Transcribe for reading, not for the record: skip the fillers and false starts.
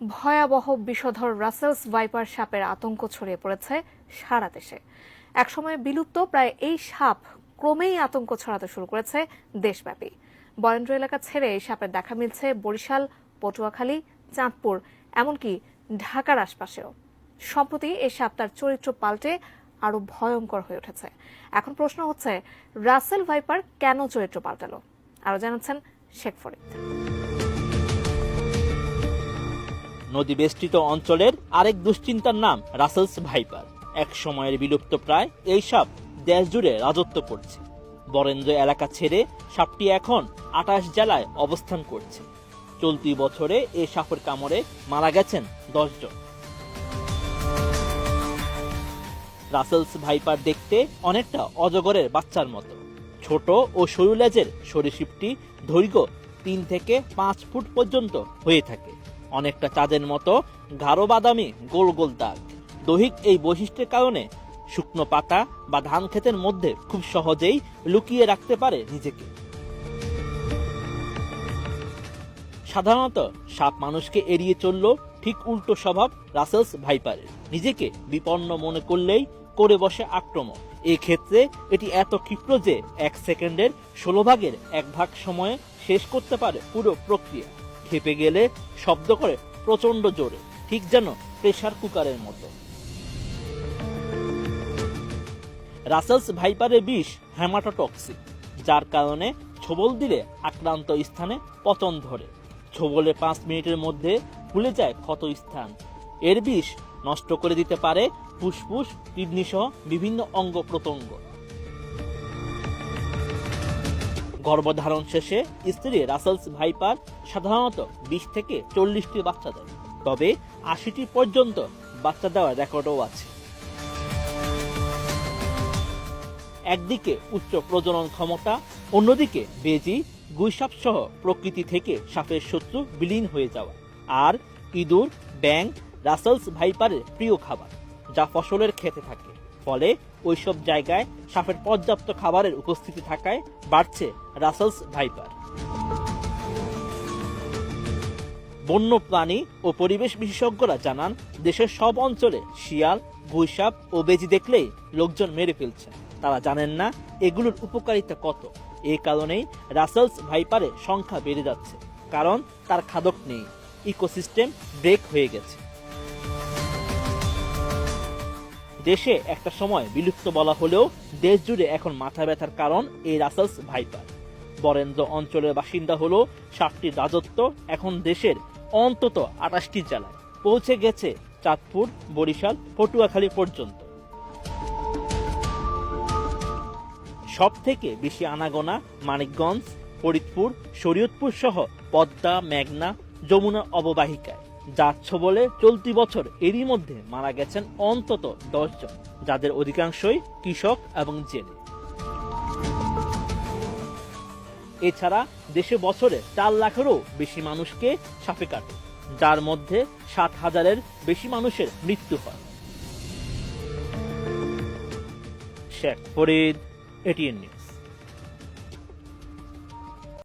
ভয়াবহ বিষধর Russell's viper সাপের আতঙ্ক ছড়িয়ে পড়েছে সারা দেশে। একসময় বিলুপ্ত প্রায় এই সাপ ক্রমেই আতঙ্ক ছড়াতে শুরু করেছে দেশব্যাপী। বরেন্দ্র এলাকা ছেড়ে এই সাপের দেখা মিলছে বরিশাল, পটুয়াখালী, চাঁদপুর, এমনকি ঢাকার আশপাশেও। সম্প্রতি এই সাপ তার চরিত্র পাল্টে আরো ভয়ঙ্কর হয়ে উঠেছে। এখন প্রশ্ন হচ্ছে, রাসেল ভাইপার কেন চরিত্র পাল্টালো? আরো জানাচ্ছেন শেখ ফরিদ। নদী বেষ্টিত অঞ্চলের আরেক দুশ্চিন্তার নাম রাসেলস ভাইপার। এক সময়ের বিলুপ্ত প্রায় এই সাপ দেশ জুড়ে রাজত্ব করছে। বরেন্দ্র এলাকা ছেড়ে সাপটি এখন ২৮ জেলায় অবস্থান করছে। চলতি বছরে এই সাপের কামড়ে মারা গেছেন ১০ জন। রাসেলস ভাইপার দেখতে অনেকটা অজগরের বাচ্চার মতো। ছোট ও সরু লেজের সরীসৃপটি দৈর্ঘ্য ৩ থেকে ৫ ফুট পর্যন্ত হয়ে থাকে। অনেকটা চাঁদের মতো গাঢ় বাদামি গোল গোল দাগ। দৈহিক এই বৈশিষ্ট্যের কারণে শুকনো পাতা বা ধান ক্ষেতের মধ্যে খুব সহজেই লুকিয়ে রাখতে পারে নিজেকে। সাধারণত সাপ মানুষকে এড়িয়ে চললেও ঠিক উল্টো স্বভাব রাসেলস ভাইপারের। নিজেকে বিপন্ন মনে করলেই করে বসে আক্রমণ। এই ক্ষেত্রে এটি এত ক্ষিপ্র যে ১ সেকেন্ডের ১৬ ভাগের ১ ভাগ সময়ে শেষ করতে পারে পুরো প্রক্রিয়া। খেপে গেলে শব্দ করে প্রচন্ড জোরে, ঠিক যেন প্রেসার কুকারের মতো। রাসেলস ভাইপারের বিষ হেমাটোটক্সিক, যার কারণে ছোবল দিলে আক্রান্ত স্থানে পতন ধরে। ছোবলে ৫ মিনিটের মধ্যে ফুলে যায় ক্ষত স্থান। এর বিষ নষ্ট করে দিতে পারে ফুসফুস, কিডনি সহ বিভিন্ন অঙ্গ প্রত্যঙ্গ। গর্ভধারণ শেষে স্ত্রী রাসেলস ভাইপার সাধারণত ২০ থেকে ৪০টি বাচ্চা দেয়, তবে ৮০টি পর্যন্ত বাচ্চা দেওয়ার রেকর্ডও আছে। একদিকে উচ্চ প্রজনন ক্ষমতা, অন্যদিকে বেজি, গুইসাপ সহ প্রকৃতি থেকে সাপের শত্রু বিলীন হয়ে যাওয়া। আর ইঁদুর, ব্যাঙ রাসেলস ভাইপারের প্রিয় খাবার, যা ফসলের খেতে থাকে। ফলে ওইসব জায়গায় সাপের পর্যাপ্ত খাবারের উপস্থিতি থাকায় বাড়ছে রাসেলস ভাইপার। বন্য প্রাণী ও পরিবেশ বিশেষজ্ঞরা জানান, দেশের সব অঞ্চলে শিয়াল, গুইসাপ ও বেজি দেখলেই লোকজন মেরে ফেলছেন। তারা জানেন না এগুলোর উপকারিতা কত। এই কারণেই রাসেলস ভাইপারের সংখ্যা বেড়ে যাচ্ছে, কারণ তার খাদক নেই, ইকোসিস্টেম ব্রেক হয়ে গেছে। দেশে একটা সময় বিলুপ্ত বলা হলেও দেশ জুড়ে এখন মাথা ব্যথার কারণ এই রাসেলস ভাইপার। বরেন্দ্র অঞ্চলের বাসিন্দা হলো সাপটির রাজত্ব এখন দেশের অন্তত ২৮টি জেলায় পৌঁছে গেছে, চাঁদপুর, বরিশাল, পটুয়াখালী পর্যন্ত। সব থেকে বেশি আনাগোনা মানিকগঞ্জ, ফরিদপুর, শরীয়তপুর সহ পদ্মা, মেঘনা, যমুনা অববাহিকায়। যাচ্ছ বলে চলতি বছর এরই মধ্যে মারা গেছেন অন্তত ১০ জন, যাদের অধিকাংশই কৃষক এবং জেলে। এছাড়া দেশে বছরে ৪ লাখেরও বেশি মানুষকে সাপে কাটে, যার মধ্যে ৭,০০০-এর বেশি মানুষের মৃত্যু হয়। Sheikh Farid, ATN news.